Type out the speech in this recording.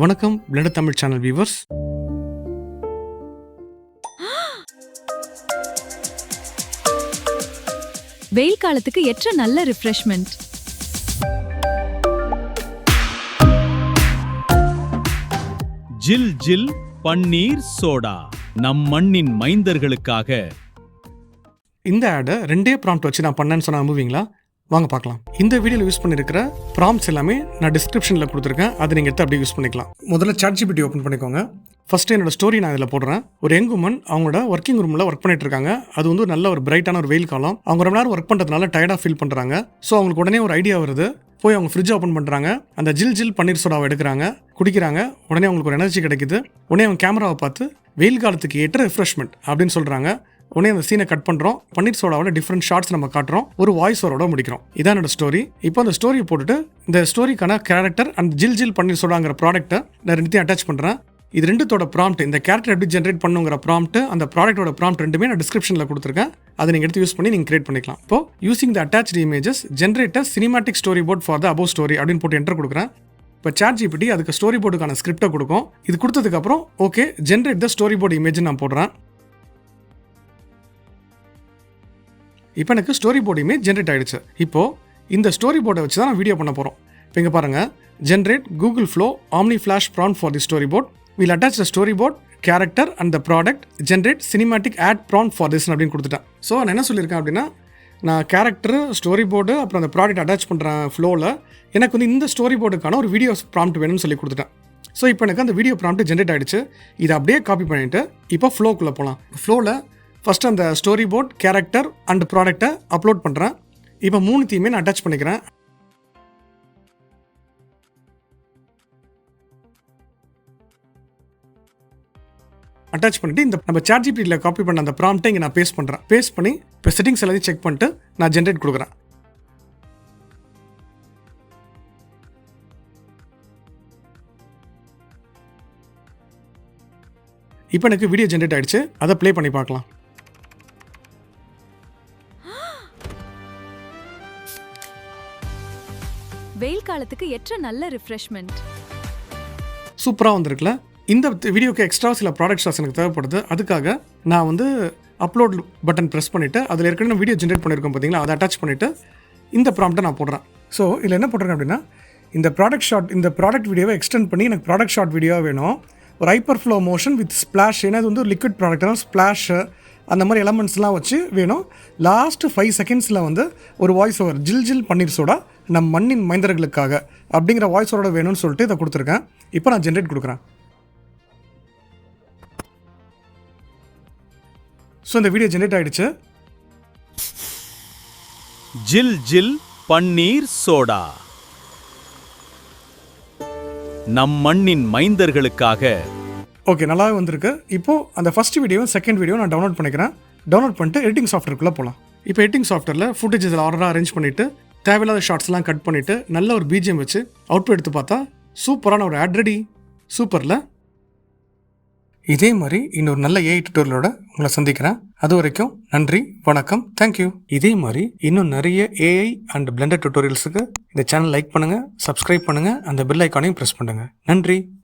வணக்கம் blender Tamil channel viewers. வெயில் காலத்துக்கு ஏற்ற நல்ல ரிஃப்ரெஷ்மெண்ட். ஜில் ஜில் பன்னீர் சோடா நம் மண்ணின் மைந்தர்களுக்காக. இந்த ஆடை 2 ப்ராம்ப்ட் வச்சு நான் பண்ணேன்னு சொன்ன நம்புவீங்களா? வாங்க பார்க்கலாம். இந்த வீடியோவில் யூஸ் பண்ணியிருக்கிற ப்ராம்ப்ட்ஸ் எல்லாமே நான் டிஸ்கிரிப்ஷனில் கொடுத்துருக்கேன். அதை நீங்கள் எடுத்து அப்படியே யூஸ் பண்ணிக்கலாம். முதல்ல ChatGPT ஓப்பன் பண்ணிக்கோங்க. ஃபஸ்ட்டு என்னோட ஸ்டோரி நான் இதில் போடுறேன். ஒரு யங் உமன் அவங்களோட ஒர்க்கிங் ரூமில் ஒர்க் பண்ணிட்டு இருக்காங்க. அது வந்து நல்ல ஒரு பிரைட்டான ஒரு வெயில் காலம். அவங்க ரொம்ப நேரம் ஒர்க் பண்ணுறதுனால டயர்டாக ஃபீல் பண்ணுறாங்க. ஸோ அவங்களுக்கு உடனே ஒரு ஐடியா வருது. போய் அவங்க ஃப்ரிட்ஜ் ஓப்பன் பண்ணுறாங்க. அந்த ஜில் ஜில் பன்னீர் சோடாவை எடுக்கிறாங்க, குடிக்கிறாங்க. உடனே அவங்களுக்கு ஒரு எனர்ஜி கிடைக்குது. உடனே அவங்க கேமராவை பார்த்து வெயில் காலத்துக்கு ஏற்ற ரிஃப்ரெஷ்மெண்ட் அப்படின்னு சொல்கிறாங்க. உடனே அந்த சீனை கட் பண்ணுறோம். பன்னீர் சோடாவோட டிஃப்ரெண்ட் ஷார்ட்ஸ் நம்ம காட்டுறோம். ஒரு வாய்ஸ் ஓவரோட முடிக்கிறோம். இதான் என்னோட ஸ்டோரி. இப்போ அந்த ஸ்டோரியை போட்டுட்டு இந்த ஸ்டோரிக்கான கேரக்டர் அண்ட் ஜில் ஜில் பன்னீர் சோடாங்கிற ப்ராடக்ட்டை நான் ரெண்டுத்தையும் அட்டாச் பண்ணுறேன். இது ரெண்டுத்தோட ப்ராம்ப்ட், இந்த கேரக்டர் எப்படி ஜென்ரேட் பண்ணுங்கிற ப்ராம்ப்ட், அந்த ப்ராடக்ட்டோட ப்ராம்ப்ட் ரெண்டுமே நான் டிஸ்கிரிப்ஷனில் கொடுத்துருக்கேன். அதை நீங்கள் எடுத்து யூஸ் பண்ணி நீங்கள் கிரியேட் பண்ணிக்கலாம். இப்போ using the attached images generate cinematic storyboard for the above story அப்படின்னு போட்டு என்டர் கொடுக்குறேன். இப்போ ChatGPT அதுக்கு ஸ்டோரி போர்டுக்கான ஸ்கிரிப்டை கொடுக்கும். இது கொடுத்ததுக்கப்புறம் okay generate the story board image நான் போடுறேன். இப்போ எனக்கு ஸ்டோரி போர்டு இமேஜ் ஜென்ரேட் ஆகிடுச்சு. இப்போது இந்த ஸ்டோரி போர்டை வச்சு தான் நான் வீடியோ பண்ண போகிறோம். இப்போ இங்கே பாருங்கள், generate Google flow OmniFlash prompt for the storyboard. We'll attach the storyboard, character and the product. Generate cinematic ad prompt for this அப்படின்னு கொடுத்துட்டேன். ஸோ நான் என்ன சொல்லியிருக்கேன் அப்படின்னா, நான் கேரக்டரு, ஸ்டோரி போர்டு, அப்புறம் அந்த ப்ராடக்ட் அட்டாச் பண்ணுறேன் ஃப்ளோவில். எனக்கு வந்து இந்த ஸ்டோரி போர்டுக்கான ஒரு வீடியோ ப்ராம்ப்ட் வேணும்னு சொல்லி கொடுத்துட்டேன். ஸோ இப்போ எனக்கு அந்த வீடியோ ப்ராம்ப்ட் ஜென்ரேட் ஆகிடுச்சு. இதை அப்படியே காப்பி பண்ணிவிட்டு இப்போ ஃப்ளோக்குள்ளே போகலாம். ஃப்ளோவில் ஃபஸ்ட்டு அந்த ஸ்டோரி போர்ட், கேரக்டர் அண்ட் ப்ராடக்டை அப்லோட் பண்ணுறேன். இப்போ 3த்தையுமே நான் அட்டாச் பண்ணிக்கிறேன். அட்டாச் பண்ணிட்டு இந்த நம்ம ChatGPTல காப்பி பண்ண அந்த ப்ராம்ப்டை இங்கே நான் பேஸ்ட் பண்ணுறேன். பேஸ்ட் பண்ணி இப்போ செட்டிங்ஸ் எல்லாத்தையும் செக் பண்ணிட்டு நான் ஜென்ரேட் கொடுக்குறேன். இப்போ எனக்கு வீடியோ ஜென்ரேட் ஆகிடுச்சு. அதை ப்ளே பண்ணி பார்க்கலாம். வெயில் காலத்துக்கு ஏற்ற நல்ல ரிஃப்ரெஷ்மெண்ட். சூப்பராக வந்திருக்குல்ல. இந்த வீடியோக்கு எக்ஸ்ட்ரா சில ப்ராடக்ட் ஷாட்ஸ் எனக்கு தேவைப்படுது. அதுக்காக நான் வந்து அப்லோட் பட்டன் ப்ரெஸ் பண்ணிவிட்டு அதில் ஏற்கனவே வீடியோ ஜென்ரேட் பண்ணியிருக்கோம் பார்த்தீங்களா, அதை அட்டாச் பண்ணிவிட்டு இந்த ப்ராம்ப்ட்டை நான் போடுறேன். ஸோ இதில் என்ன போட்டிருக்கேன் அப்படின்னா, இந்த ப்ராடக்ட் வீடியோவை எக்ஸ்டெண்ட் பண்ணி எனக்கு ப்ராடக்ட் ஷாட் வீடியோவாக வேணும். ஒரு hyper flow motion with splash. ஏன்னா இது வந்து ஒரு லிக்விட் ப்ராடக்ட்னா ஸ்ப்ளாஷு அந்த மாதிரி எலமெண்ட்ஸ்லாம் வச்சு வேணும். லாஸ்ட்டு 5 செகண்ட்ஸில் வந்து ஒரு வாய்ஸ் ஓவர், ஜில் ஜில் பன்னீர் சோடா நம் மண்ணின் மைந்தர்களுக்காக அப்படிங்கிற வாய்ஸ் ஓவரோட வேணும்னு சொல்லிட்டு இதை கொடுத்துருக்கேன். இப்போ நான் ஜென்ரேட் கொடுக்குறேன். ஸோ இந்த வீடியோ ஜென்ரேட் ஆகிடுச்சு. ஜில் ஜில் பன்னீர் சோடா நம் மண்ணின் மைந்தர்களுக்காக. ஓகே, நல்லாவே வந்திருக்கு. இப்போது அந்த ஃபஸ்ட் வீடியோ செகண்ட் வீடியோ நான் டவுன்லோட் பண்ணிக்கிறேன். டவுன்லோட் பண்ணிட்டு எடிட்டிங் சாஃப்ட்வேர்க்குள்ளே போகலாம். இப்போ எடிட்டிங் சாஃப்ட்வேரில் ஃபுட்டேஜஸ் ஆர்டராக அரேஞ்ச் பண்ணிவிட்டு தேவையில்லாத ஷார்ட்ஸ்லாம் கட் பண்ணிவிட்டு நல்ல ஒரு BGM வச்சு அவுட்புட் எடுத்து பார்த்தா சூப்பரான ஒரு ஆட் ரெடி. சூப்பரில். இதே மாதிரி இன்னொரு நல்ல AI டியூட்டோரியலோட உங்களை சந்திக்கிறேன். அது வரைக்கும் நன்றி, வணக்கம், தேங்க்யூ. இதே மாதிரி இன்னும் நிறைய AI அண்ட் பிளெண்டர் டியூட்டோரியல்ஸுக்கு இந்த சேனல் லைக் பண்ணுங்கள், சப்ஸ்கிரைப் பண்ணுங்கள், அந்த பெல் ஐக்கானையும் ப்ரெஸ் பண்ணுங்கள். நன்றி.